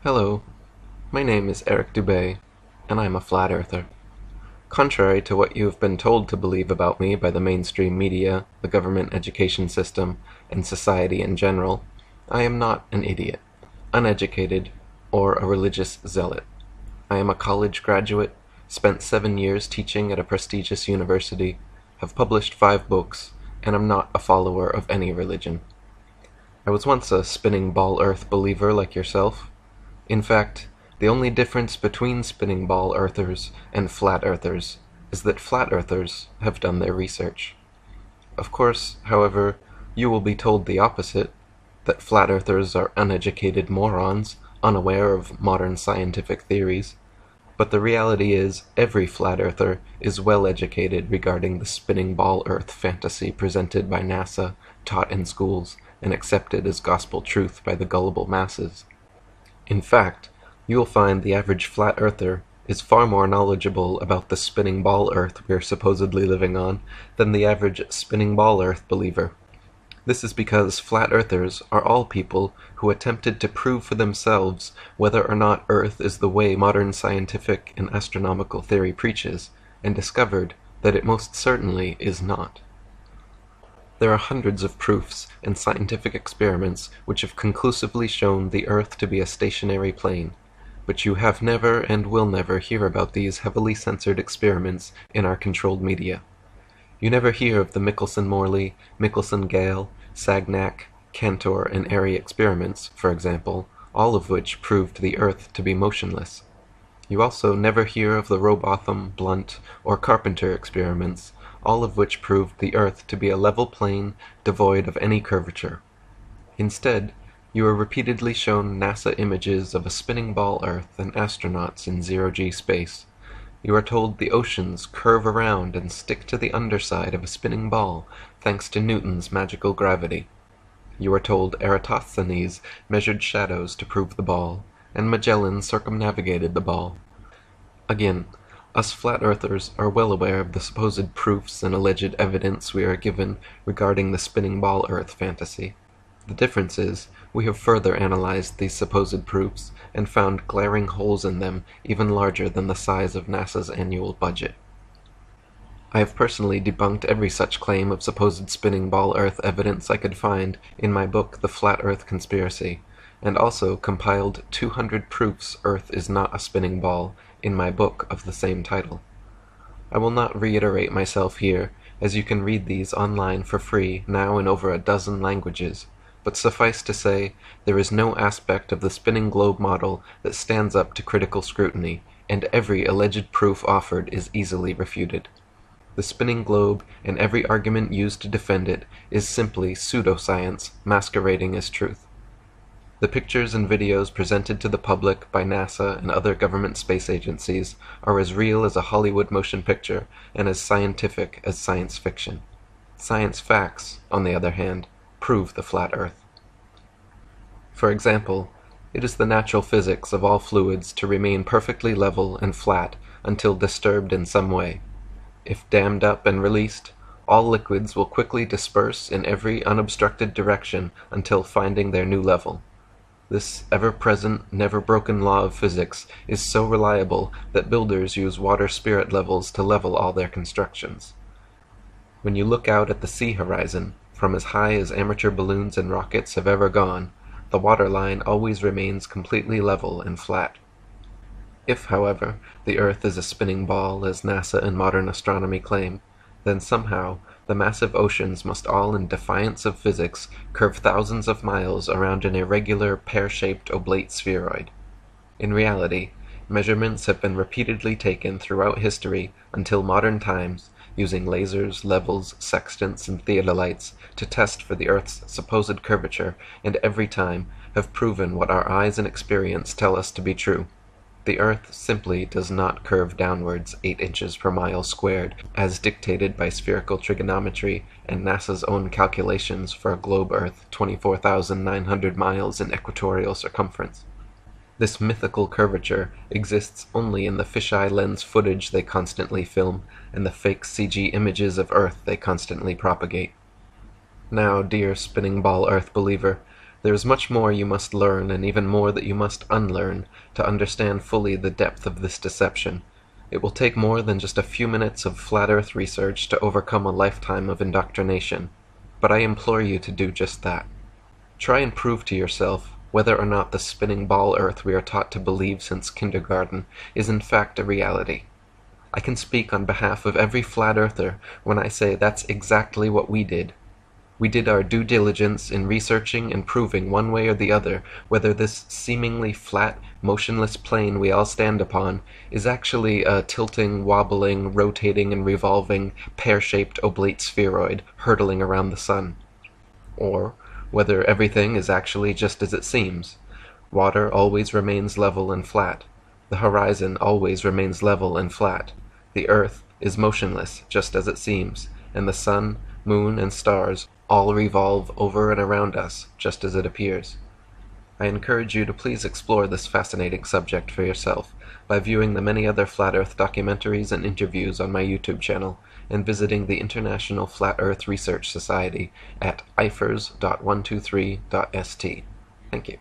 Hello, my name is Eric Dubay, and I'm a flat earther. Contrary to what you have been told to believe about me by the mainstream media, the government education system, and society in general, I am not an idiot, uneducated, or a religious zealot. I am a college graduate, spent 7 years teaching at a prestigious university, have published 5 books, and am not a follower of any religion. I was once a spinning ball earth believer like yourself. In fact, the only difference between spinning ball earthers and flat earthers is that flat earthers have done their research. Of course, however, you will be told the opposite, that flat earthers are uneducated morons, unaware of modern scientific theories. But the reality is, every flat earther is well educated regarding the spinning ball earth fantasy presented by NASA, taught in schools, and accepted as gospel truth by the gullible masses. In fact, you will find the average flat earther is far more knowledgeable about the spinning ball earth we are supposedly living on than the average spinning ball earth believer. This is because flat earthers are all people who attempted to prove for themselves whether or not Earth is the way modern scientific and astronomical theory preaches, and discovered that it most certainly is not. There are hundreds of proofs and scientific experiments which have conclusively shown the Earth to be a stationary plane, but you have never and will never hear about these heavily censored experiments in our controlled media. You never hear of the Michelson-Morley, Michelson-Gale, Sagnac, Cantor, and Airy experiments, for example, all of which proved the Earth to be motionless. You also never hear of the Rowbotham, Blunt, or Carpenter experiments, all of which proved the Earth to be a level plane devoid of any curvature. Instead, you are repeatedly shown NASA images of a spinning ball Earth and astronauts in zero-G space. You are told the oceans curve around and stick to the underside of a spinning ball thanks to Newton's magical gravity. You are told Eratosthenes measured shadows to prove the ball, and Magellan circumnavigated the ball. Again, us flat earthers are well aware of the supposed proofs and alleged evidence we are given regarding the spinning ball Earth fantasy. The difference is, we have further analyzed these supposed proofs and found glaring holes in them even larger than the size of NASA's annual budget. I have personally debunked every such claim of supposed spinning ball Earth evidence I could find in my book The Flat Earth Conspiracy, and also compiled 200 proofs Earth is not a spinning ball in my book of the same title. I will not reiterate myself here, as you can read these online for free now in over a dozen languages, but suffice to say, there is no aspect of the spinning globe model that stands up to critical scrutiny, and every alleged proof offered is easily refuted. The spinning globe and every argument used to defend it is simply pseudoscience masquerading as truth. The pictures and videos presented to the public by NASA and other government space agencies are as real as a Hollywood motion picture and as scientific as science fiction. Science facts, on the other hand, prove the flat Earth. For example, it is the natural physics of all fluids to remain perfectly level and flat until disturbed in some way. If dammed up and released, all liquids will quickly disperse in every unobstructed direction until finding their new level. This ever-present, never-broken law of physics is so reliable that builders use water spirit levels to level all their constructions. When you look out at the sea horizon, from as high as amateur balloons and rockets have ever gone, the waterline always remains completely level and flat. If, however, the Earth is a spinning ball, as NASA and modern astronomy claim, then somehow the massive oceans must all in defiance of physics curve thousands of miles around an irregular, pear-shaped oblate spheroid. In reality, measurements have been repeatedly taken throughout history until modern times, using lasers, levels, sextants, and theodolites to test for the Earth's supposed curvature, and every time have proven what our eyes and experience tell us to be true. The Earth simply does not curve downwards 8 inches per mile squared, as dictated by spherical trigonometry and NASA's own calculations for a globe Earth 24,900 miles in equatorial circumference. This mythical curvature exists only in the fisheye lens footage they constantly film and the fake CG images of Earth they constantly propagate. Now, dear spinning ball Earth believer, There is much more you must learn, and even more that you must unlearn, to understand fully the depth of this deception. It will take more than just a few minutes of flat Earth research to overcome a lifetime of indoctrination, but I implore you to do just that. Try and prove to yourself whether or not the spinning ball Earth we are taught to believe since kindergarten is in fact a reality. I can speak on behalf of every flat earther when I say that's exactly what we did. We did our due diligence in researching and proving one way or the other whether this seemingly flat, motionless plane we all stand upon is actually a tilting, wobbling, rotating, and revolving, pear-shaped oblate spheroid hurtling around the sun. Or whether everything is actually just as it seems. Water always remains level and flat. The horizon always remains level and flat. The Earth is motionless, just as it seems, and the sun, moon, and stars all revolve over and around us, just as it appears. I encourage you to please explore this fascinating subject for yourself by viewing the many other Flat Earth documentaries and interviews on my YouTube channel, and visiting the International Flat Earth Research Society at ifrs.123.st. Thank you.